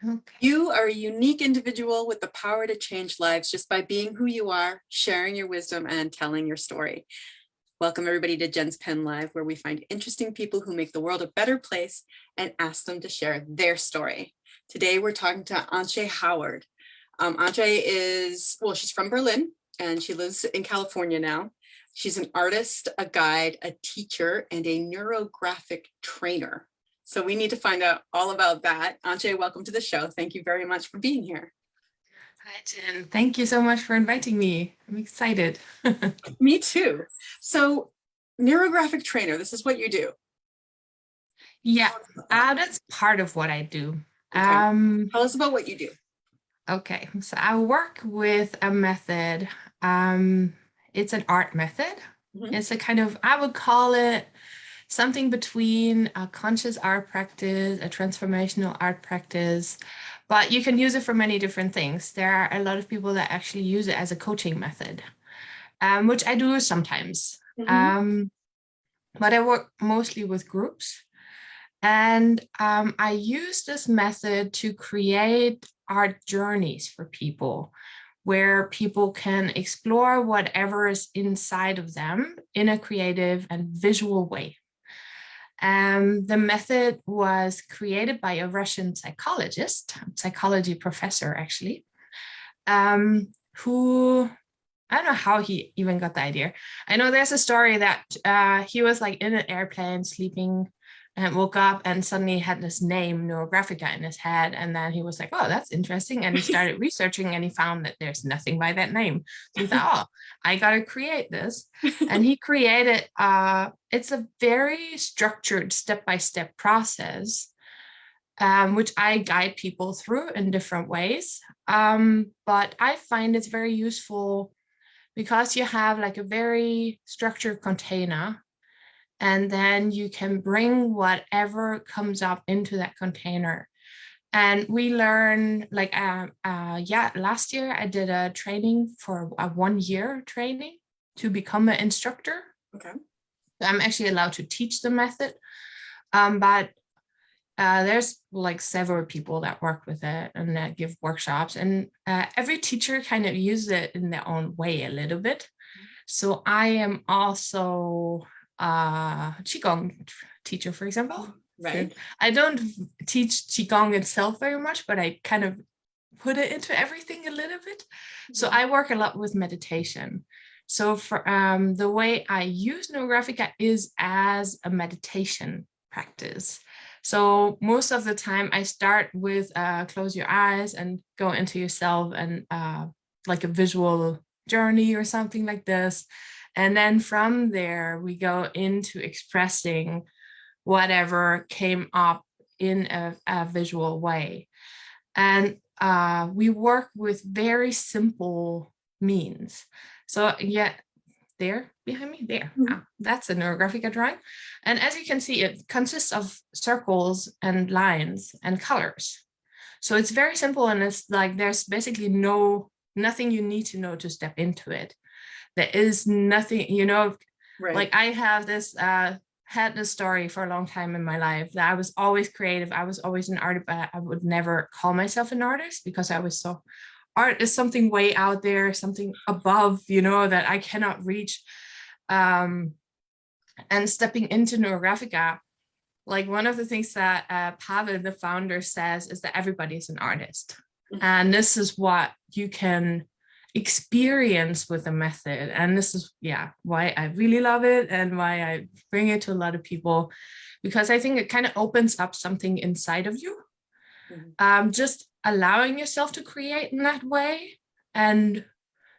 Okay. You are a unique individual with the power to change lives just by being who you are, sharing your wisdom, and telling your story. Welcome everybody to Jen's Pen Live, where we find interesting people who make the world a better place and ask them to share their story. Today, we're talking to Antje Howard. Antje is, well, she's from Berlin and she lives in California now. She's an artist, a guide, a teacher, and a neurographic trainer. So we need to find out all about that. Antje, welcome to the show. Thank you very much for being here. Hi, Jen. Thank you so much for inviting me. I'm excited. Me too. So neurographic trainer, this is what you do. Yeah, that's part of what I do. Okay. Tell us about what you do. Okay, so I work with a method. It's an art method. Mhm. It's a kind of, I would call it something between a conscious art practice, a transformational art practice, but you can use it for many different things. There are a lot of people that actually use it as a coaching method, which I do sometimes. But I work mostly with groups. And I use this method to create art journeys for people, where people can explore whatever is inside of them in a creative and visual way. The method was created by a Russian psychology professor, actually, who, I don't know how he even got the idea. I know there's a story that he was like in an airplane sleeping and woke up and suddenly had this name, Neurographica, in his head. And then he was like, oh, that's interesting. And he started researching and he found that there's nothing by that name. So he thought, oh, I got to create this. And he created, it's a very structured step-by-step process, which I guide people through in different ways. But I find it's very useful because you have like a very structured container, and then you can bring whatever comes up into that container. And we learn like, last year I did a training for a 1-year training to become an instructor. Okay. I'm actually allowed to teach the method, but there's like several people that work with it and that give workshops, and every teacher kind of uses it in their own way a little bit. So I am also Qigong teacher, for example. Right. I don't teach Qigong itself very much, but I kind of put it into everything a little bit. So I work a lot with meditation. So for the way I use Neurographica is as a meditation practice. So most of the time I start with close your eyes and go into yourself and like a visual journey or something like this. And then from there, we go into expressing whatever came up in a visual way. And we work with very simple means. So yeah, there behind me, there. That's a Neurographica drawing. And as you can see, it consists of circles and lines and colors. So it's very simple, and it's like there's basically nothing you need to know to step into it. There is nothing, Right. Like I have this, had this story for a long time in my life that I was always creative. I was always an artist, but I would never call myself an artist because I was so, art is something way out there, something above, that I cannot reach. And stepping into Neurographica, like one of the things that Pavel, the founder, says is that everybody is an artist. And this is what you can experience with the method. And this is, why I really love it and why I bring it to a lot of people, because I think it kind of opens up something inside of you. Just allowing yourself to create in that way. And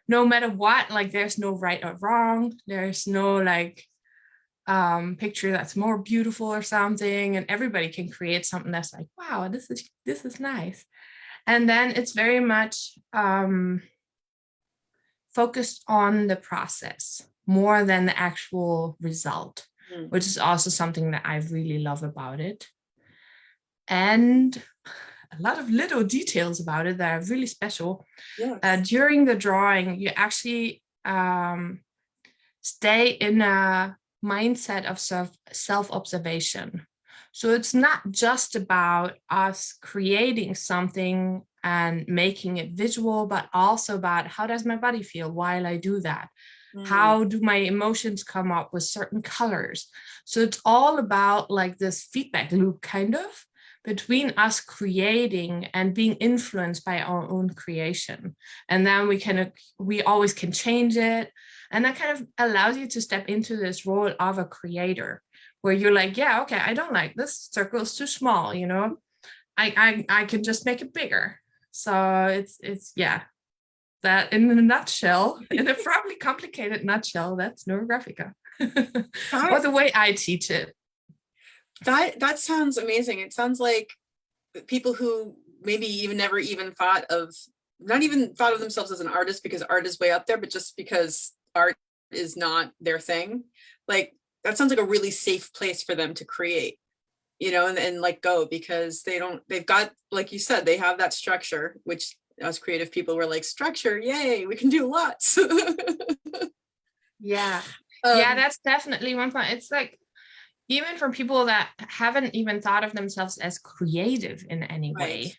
no matter what, like there's no right or wrong. There's no like picture that's more beautiful or something. And everybody can create something that's like, wow, this is nice. And then it's very much focused on the process more than the actual result, which is also something that I really love about it. And a lot of little details about it that are really special. Yes. During the drawing, you actually stay in a mindset of self-observation. So it's not just about us creating something and making it visual, but also about how does my body feel while I do that? How do my emotions come up with certain colors? So it's all about like this feedback loop kind of between us creating and being influenced by our own creation. And then we always can change it. And that kind of allows you to step into this role of a creator where you're like, yeah, okay, I don't like this circle, is too small, you know, I can just make it bigger. So it's yeah, that in a nutshell, in a probably complicated nutshell, that's Neurographica. Or the way I teach it. That sounds amazing. It sounds like people who maybe even never even thought of, not even thought of themselves as an artist because art is way up there, but just because art is not their thing. Like, that sounds like a really safe place for them to create, you know, and like go, because they've got, like you said, they have that structure, which us creative people were like, structure, yay, we can do lots. Yeah. Yeah, that's definitely one point. It's like, even for people that haven't even thought of themselves as creative in any way,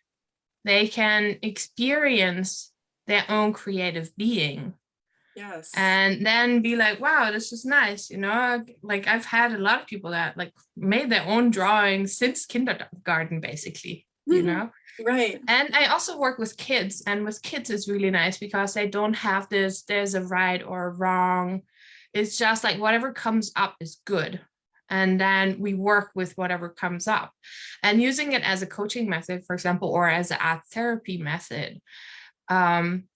they can experience their own creative being. Yes. And then be like, wow, this is nice. You know, like I've had a lot of people that like made their own drawings since kindergarten, basically, you know? Right. And I also work with kids, and with kids it's really nice because they don't have this, there's a right or a wrong. It's just like whatever comes up is good. And then we work with whatever comes up, and using it as a coaching method, for example, or as an art therapy method,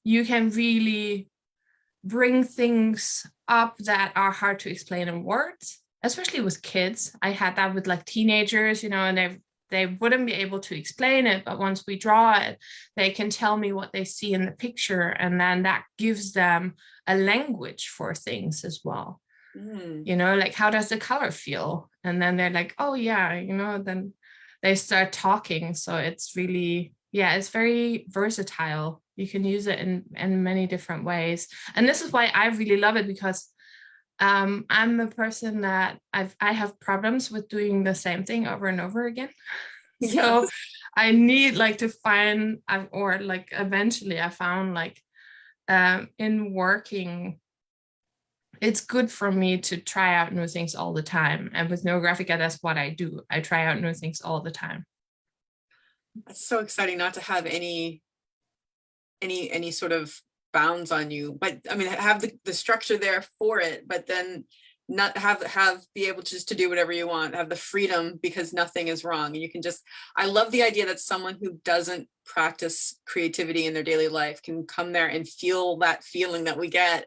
you can really bring things up that are hard to explain in words, especially with kids. I had that with like teenagers, you know, and they wouldn't be able to explain it, but once we draw it, they can tell me what they see in the picture, and then that gives them a language for things as well. You know, like, how does the color feel? And then they're like, oh yeah, you know, then they start talking. So it's really, yeah, it's very versatile. You can use it in many different ways. And this is why I really love it, because I'm a person that I have problems with doing the same thing over and over again. So yes. I need like to find, or like eventually I found like in working, it's good for me to try out new things all the time. And with Neurographica, that's what I do. I try out new things all the time. It's so exciting not to have any sort of bounds on you, but I mean, have the structure there for it, but then not be able just to do whatever you want, have the freedom, because nothing is wrong. And you can just, I love the idea that someone who doesn't practice creativity in their daily life can come there and feel that feeling that we get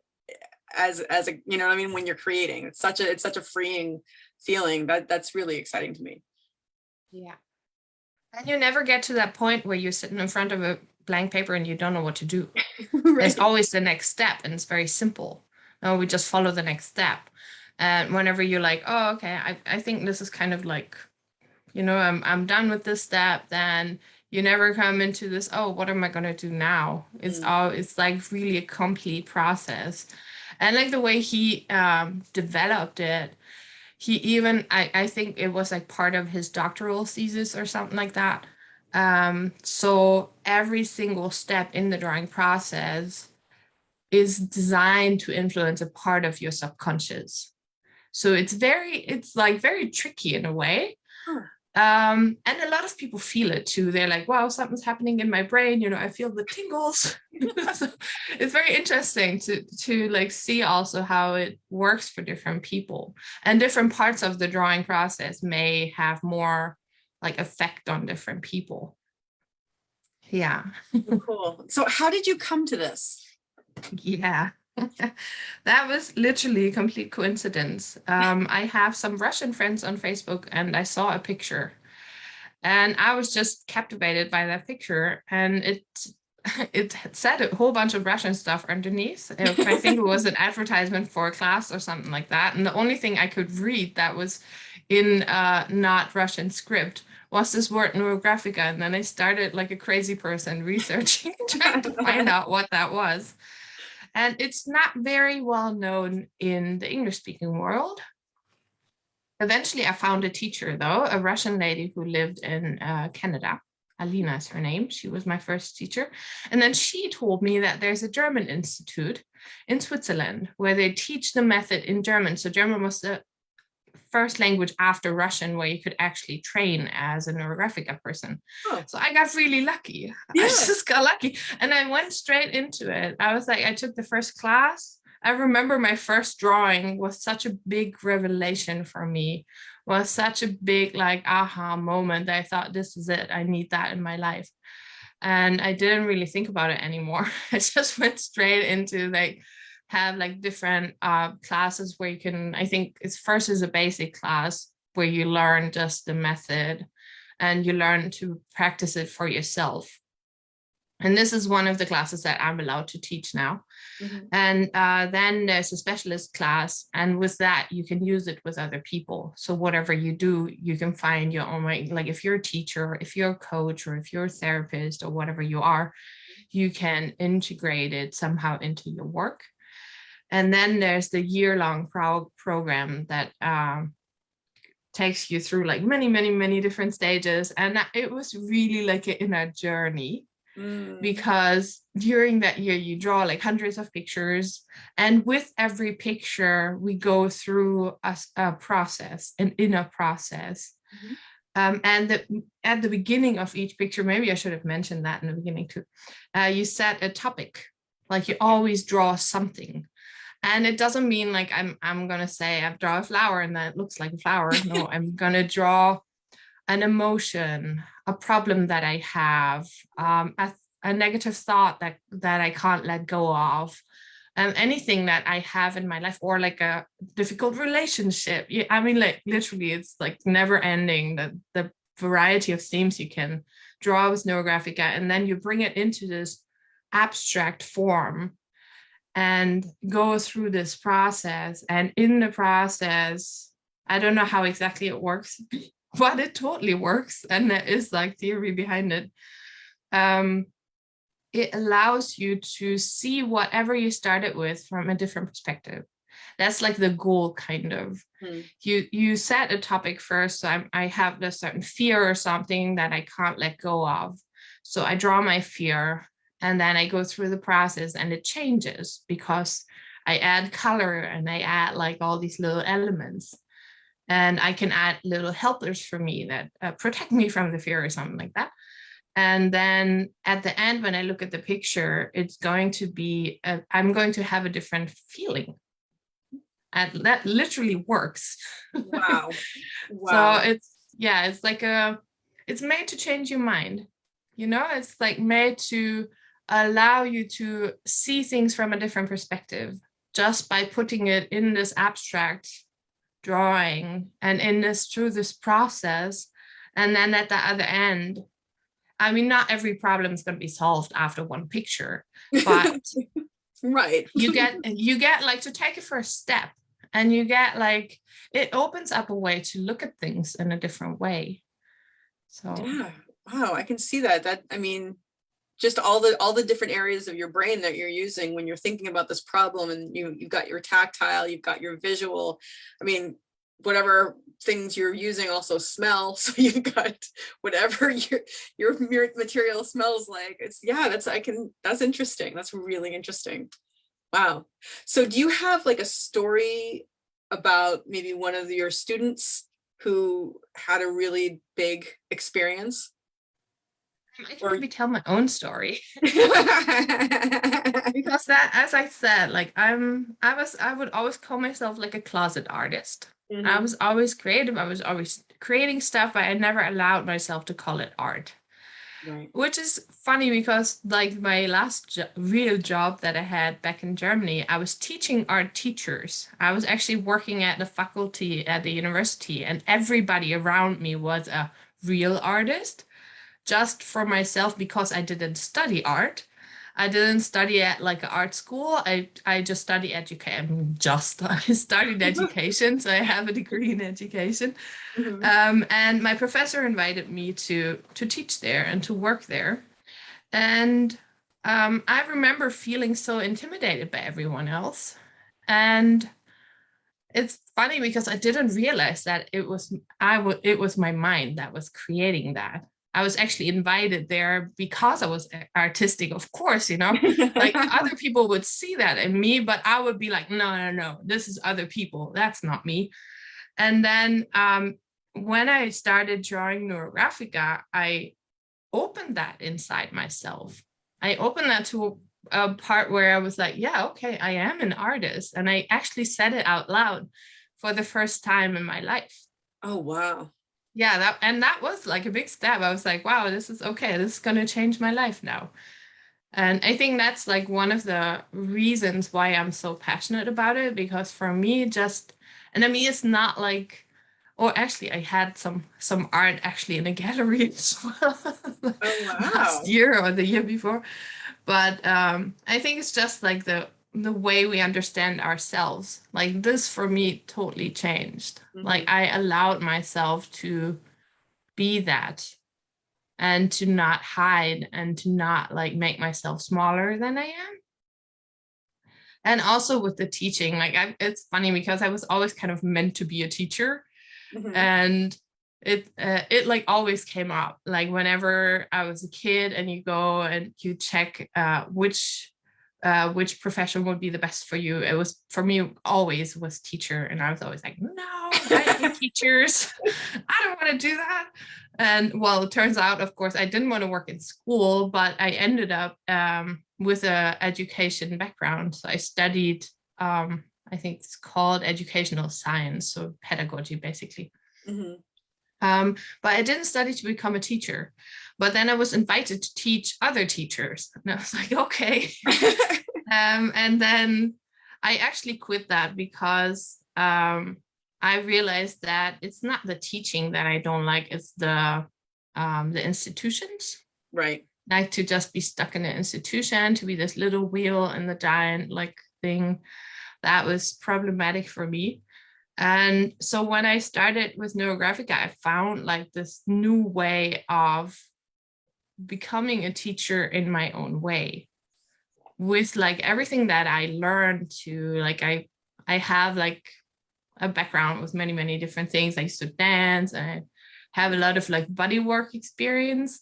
as a, you know what I mean, when you're creating. It's such a freeing feeling. That's really exciting to me. Yeah. And you never get to that point where you're sitting in front of a blank paper and you don't know what to do. Right. There's always the next step, and it's very simple. No, we just follow the next step. And whenever you're like, oh, okay, I think this is kind of like, you know, I'm done with this step, then you never come into this, oh, what am I going to do now? It's like really a complete process. And like the way he developed it, he even, I think it was like part of his doctoral thesis or something like that. So every single step in the drawing process is designed to influence a part of your subconscious. So it's like very tricky in a way. And a lot of people feel it too. They're like, wow, something's happening in my brain. You know, I feel the tingles. So it's very interesting to like see also how it works for different people, and different parts of the drawing process may have more like effect on different people. Yeah. Cool. So how did you come to this? Yeah. That was literally a complete coincidence. I have some Russian friends on Facebook, and I saw a picture, and I was just captivated by that picture, and it said a whole bunch of Russian stuff underneath. I think it was an advertisement for a class or something like that, and the only thing I could read that was in not Russian script was this word Neurographica, and then I started like a crazy person researching, trying to find out what that was. And it's not very well known in the English-speaking world. Eventually, I found a teacher, though, a Russian lady who lived in Canada. Alina is her name. She was my first teacher. And then she told me that there's a German institute in Switzerland where they teach the method in German. So German was the first language after Russian where you could actually train as a Neurographica person. Oh. So I got really lucky. Yeah. I just got lucky. And I went straight into it. I was like, I took the first class. I remember my first drawing was such a big revelation for me, was such a big like aha moment. I thought, this is it. I need that in my life. And I didn't really think about it anymore. I just went straight into like have like different classes where you can, I think it's first is a basic class where you learn just the method and you learn to practice it for yourself. And this is one of the classes that I'm allowed to teach now. Mm-hmm. And then there's a specialist class. And with that, you can use it with other people. So whatever you do, you can find your own way. Like if you're a teacher, if you're a coach, or if you're a therapist, or whatever you are, you can integrate it somehow into your work. And then there's the year-long program that takes you through like many different stages. And it was really like an inner journey. Because during that year you draw like hundreds of pictures, and with every picture we go through a process, an inner process. Mm-hmm. And at the beginning of each picture, maybe I should have mentioned that in the beginning too, you set a topic, like you always draw something. And it doesn't mean like I'm gonna say I've drawn a flower and that looks like a flower. No, I'm gonna draw an emotion, a problem that I have, a negative thought that I can't let go of, anything that I have in my life, or like a difficult relationship. I mean, like literally, it's like never ending, the variety of themes you can draw with Neurographica, and then you bring it into this abstract form and go through this process. And in the process, I don't know how exactly it works, but it totally works. And there is like theory behind it. It allows you to see whatever you started with from a different perspective. That's like the goal, kind of. You set a topic first. So I have a certain fear or something that I can't let go of. So I draw my fear, and then I go through the process, and it changes because I add color and I add like all these little elements. And I can add little helpers for me that protect me from the fear or something like that. And then at the end, when I look at the picture, it's going to be, I'm going to have a different feeling. And that literally works. Wow. Wow. So it's like it's made to change your mind. You know, it's like made to allow you to see things from a different perspective just by putting it in this abstract drawing and through this process. And then at the other end, I mean, not every problem is going to be solved after one picture, but right. you get like to take a first step, and you get like, it opens up a way to look at things in a different way. So yeah, wow, I can see that. I mean, just all the different areas of your brain that you're using when you're thinking about this problem, and you've got your tactile, you've got your visual. I mean, whatever things you're using also smell. So you've got whatever your material smells like. That's interesting. That's really interesting. Wow. So do you have like a story about maybe one of your students who had a really big experience? I can maybe tell my own story. Because that, as I said, like I would always call myself like a closet artist. Mm-hmm. I was always creative. I was always creating stuff, but I never allowed myself to call it art. Right. Which is funny because like my last real job that I had back in Germany, I was teaching art teachers. I was actually working at the faculty at the university, and everybody around me was a real artist. Just for myself, because I didn't study art. I didn't study at like an art school. I just studied education. I studied education, so I have a degree in education. Mm-hmm. And my professor invited me to teach there and to work there. And I remember feeling so intimidated by everyone else. And it's funny because I didn't realize that it was my mind that was creating that. I was actually invited there because I was artistic, of course, like other people would see that in me, but I would be like, no, this is other people. That's not me. And then when I started drawing Neurographica, I opened that inside myself. I opened that to a part where I was like, yeah, okay, I am an artist. And I actually said it out loud for the first time in my life. Oh, wow. Yeah, that was like a big step. I was like, wow, this is okay. This is going to change my life now. And I think that's like one of the reasons why I'm so passionate about it, because for me, and I mean, it's not like, or actually, I had some art actually in a gallery as well Oh, wow. last year or the year before. But I think it's just like the way we understand ourselves. Like this for me totally changed. Like I allowed myself to be that and to not hide and to not like make myself smaller than I am. And also with the teaching, like it's funny because I was always kind of meant to be a teacher. And it like always came up, like whenever I was a kid and you go and you check which profession would be the best for you. It was, for me, always was teacher. And I was always like, no, I hate teachers. I don't want to do that. And well, it turns out, of course, I didn't want to work in school, but I ended up with a education background. So I studied, I think it's called educational science, so pedagogy, basically. But I didn't study to become a teacher. But then I was invited to teach other teachers. And I was like, okay. And then I actually quit that because I realized that it's not the teaching that I don't like, it's the institutions. Right. Like to just be stuck in an institution, to be this little wheel in the giant like thing. That was problematic for me. And so when I started with Neurographica, I found like this new way of becoming a teacher in my own way, with like everything that I learned to, like I have like a background with many different things. I used to dance and I have a lot of like body work experience.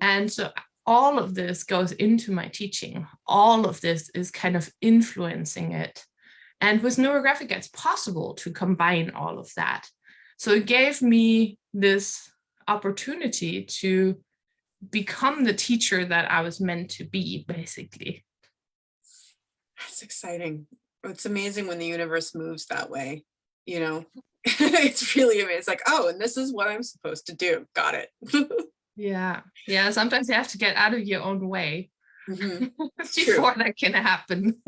And so all of this goes into my teaching. All of this is kind of influencing it. And with Neurographica, it's possible to combine all of that. So it gave me this opportunity to become the teacher that I was meant to be, basically. That's exciting. It's amazing when the universe moves that way, It's really amazing. It's like, oh, and this is what I'm supposed to do. Got it. Yeah. Sometimes you have to get out of your own way before that can happen.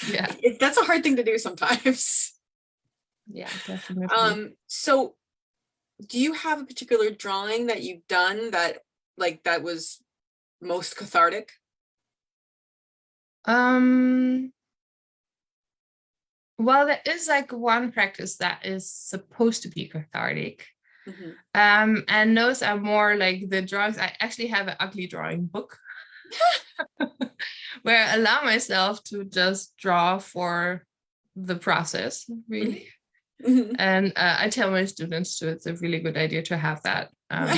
Yeah, that's a hard thing to do sometimes. Yeah, definitely. So do you have a particular drawing that you've done that was most cathartic? Well, there is like one practice that is supposed to be cathartic. And those are more like the drawings. I actually have an ugly drawing book where I allow myself to just draw for the process, really. And I tell my students too, it's a really good idea to have that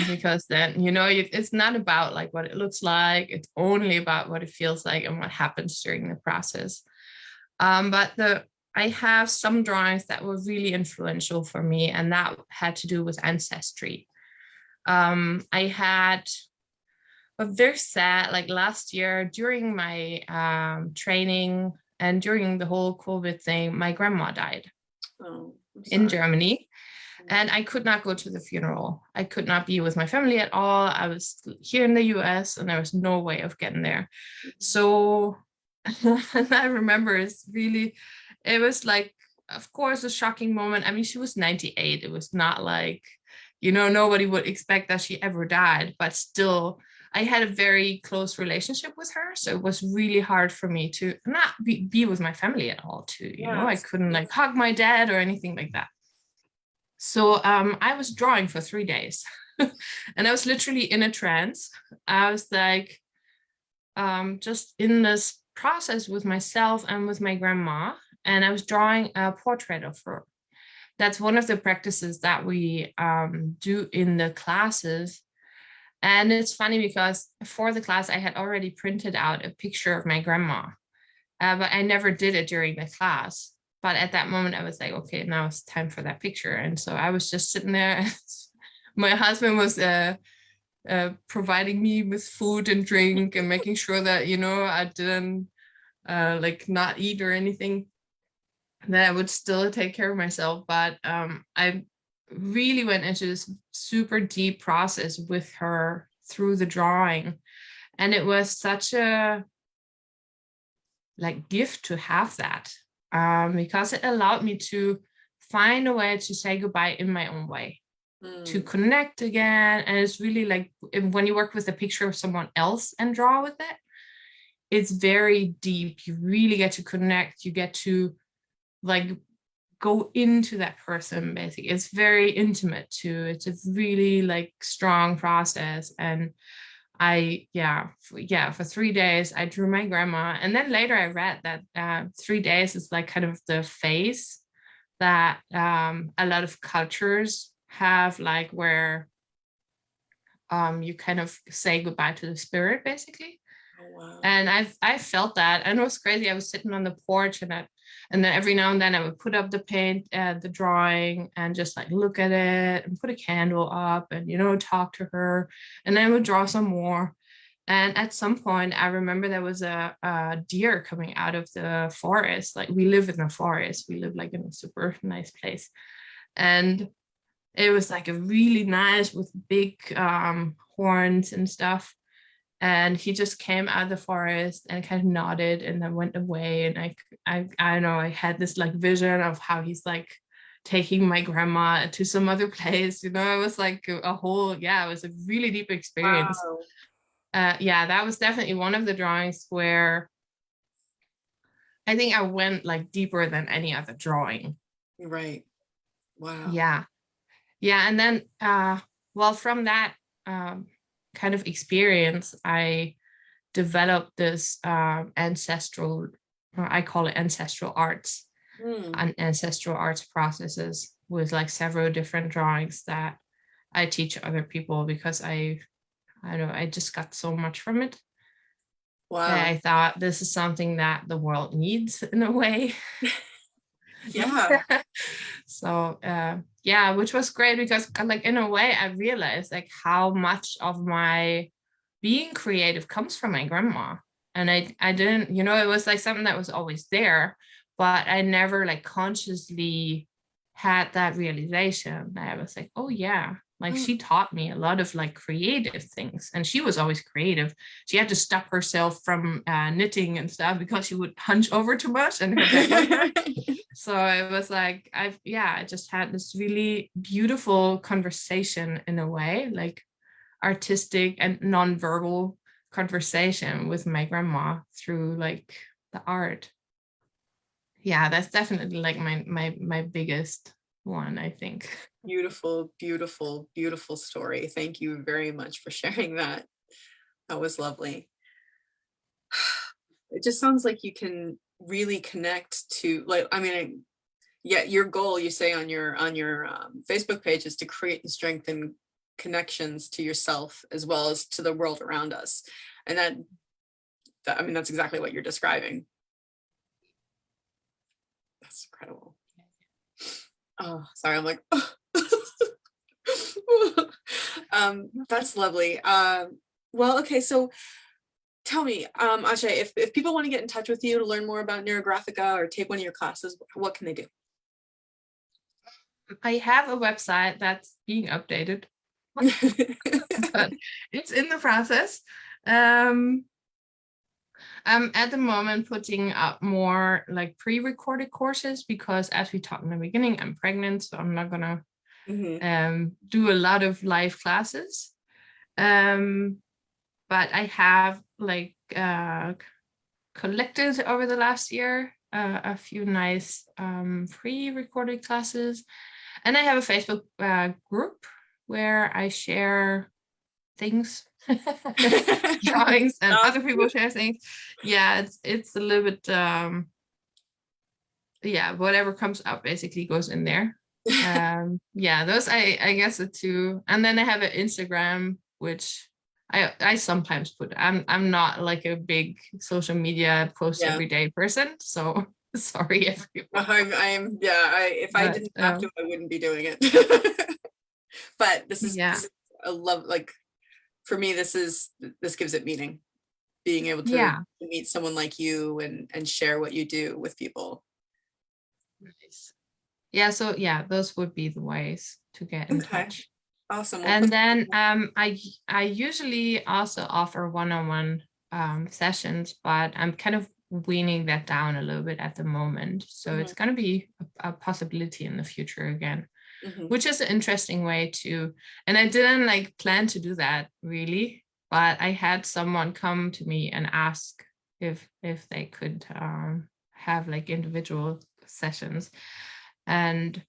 because then, it's not about like what it looks like. It's only about what it feels like and what happens during the process. But I have some drawings that were really influential for me, and that had to do with ancestry. I had a very sad, like last year during my training and during the whole COVID thing, my grandma died in Germany. And I could not go to the funeral. I could not be with my family at all. I was here in the US and there was no way of getting there. So I remember it was like, of course, a shocking moment. I mean, she was 98. It was not like, nobody would expect that she ever died, but still, I had a very close relationship with her. So it was really hard for me to not be with my family at all too. I couldn't like hug my dad or anything like that. So I was drawing for 3 days and I was literally in a trance. I was like, just in this process with myself and with my grandma. and I was drawing a portrait of her. That's one of the practices that we do in the classes. And it's funny because for the class, I had already printed out a picture of my grandma, but I never did it during the class. But at that moment, I was like, okay, now it's time for that picture. And so I was just sitting there. My husband was providing me with food and drink and making sure that, you know, I didn't like not eat or anything, that I would still take care of myself. But I really went into this super deep process with her through the drawing. And it was such a like gift to have that, because it allowed me to find a way to say goodbye in my own way, to connect again. And it's really like when you work with a picture of someone else and draw with it, it's very deep. You really get to connect. You get to like go into that person, basically. It's very intimate too. It's a really like strong process. And for 3 days I drew my grandma. And then later I read that 3 days is like kind of the phase that a lot of cultures have, like where you kind of say goodbye to the spirit, basically. Oh, wow. And I felt that, and it was crazy. I was sitting on the porch, and then every now and then I would put up the paint, the drawing, and just like look at it and put a candle up and, you know, talk to her, and then I would draw some more. And at some point I remember there was a deer coming out of the forest. Like we live in a forest, we live like in a super nice place, and it was like a really nice with big horns and stuff. And he just came out of the forest and kind of nodded and then went away. And I don't know, I had this like vision of how he's like taking my grandma to some other place. You know, it was like a whole, it was a really deep experience. Wow. That was definitely one of the drawings where I think I went like deeper than any other drawing. Right. Wow. Yeah. And then, from that kind of experience, I developed this ancestral, I call it ancestral arts, and ancestral arts processes with like several different drawings that I teach other people, because I know I just got so much from it. Wow. I thought this is something that the world needs in a way. Yeah. So which was great, because like in a way I realized like how much of my being creative comes from my grandma. And I didn't, you know, it was like something that was always there, but I never like consciously had that realization. I was like, oh yeah, like she taught me a lot of like creative things, and she was always creative. She had to stop herself from knitting and stuff because she would hunch over too much and her back would hurt. So it was like, I just had this really beautiful conversation in a way, like artistic and nonverbal conversation with my grandma through like the art. Yeah, that's definitely like my biggest one, I think. Beautiful, beautiful, beautiful story. Thank you very much for sharing that. That was lovely. It just sounds like you can really connect to, like, I mean, your goal, you say on your Facebook page, is to create and strengthen connections to yourself as well as to the world around us. And that I mean, that's exactly what you're describing. That's incredible. Oh, sorry, I'm like, that's lovely. Well, okay, so tell me, Antje, if people want to get in touch with you to learn more about Neurographica or take one of your classes, what can they do? I have a website that's being updated, but it's in the process. I'm at the moment putting up more like pre-recorded courses, because as we talked in the beginning, I'm pregnant, so I'm not gonna do a lot of live classes. But I have like collected over the last year a few nice pre-recorded classes. And I have a Facebook group where I share things, drawings, and other people share things. Yeah, it's a little bit yeah, whatever comes up basically goes in there. Yeah, those I guess the two. And then I have an Instagram, which I sometimes put. I'm not like a big social media post Yeah. every day person, so sorry everyone. If I But didn't have to, I wouldn't be doing it. But this is a love, like for me, this gives it meaning. Being able to meet someone like you and share what you do with people. Nice. Yeah, so yeah, those would be the ways to get in touch. Awesome. And then I usually also offer one-on-one sessions, but I'm kind of weaning that down a little bit at the moment. So it's going to be a possibility in the future again, which is an interesting way to, and I didn't like plan to do that really, but I had someone come to me and ask if they could have like individual sessions. And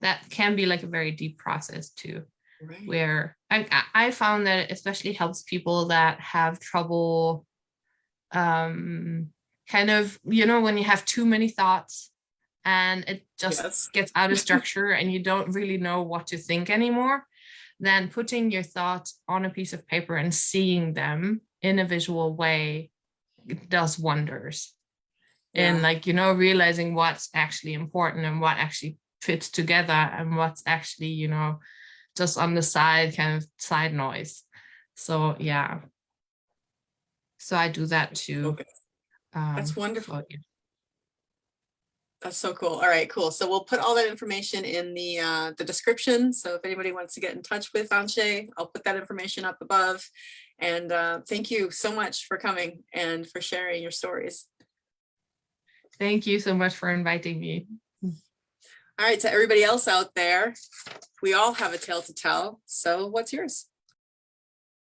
that can be like a very deep process too. Right. Where I found that it especially helps people that have trouble kind of, you know, when you have too many thoughts and it just gets out of structure and you don't really know what to think anymore, then putting your thoughts on a piece of paper and seeing them in a visual way does wonders. And like, you know, realizing what's actually important and what actually fits together and what's actually, you know, just on the side, kind of side noise. So yeah, so I do that too. That's wonderful. That's so cool. All right, cool. So we'll put all that information in the description. So if anybody wants to get in touch with Antje, I'll put that information up above. And thank you so much for coming and for sharing your stories. Thank you so much for inviting me. All right, to everybody else out there, we all have a tale to tell. So what's yours?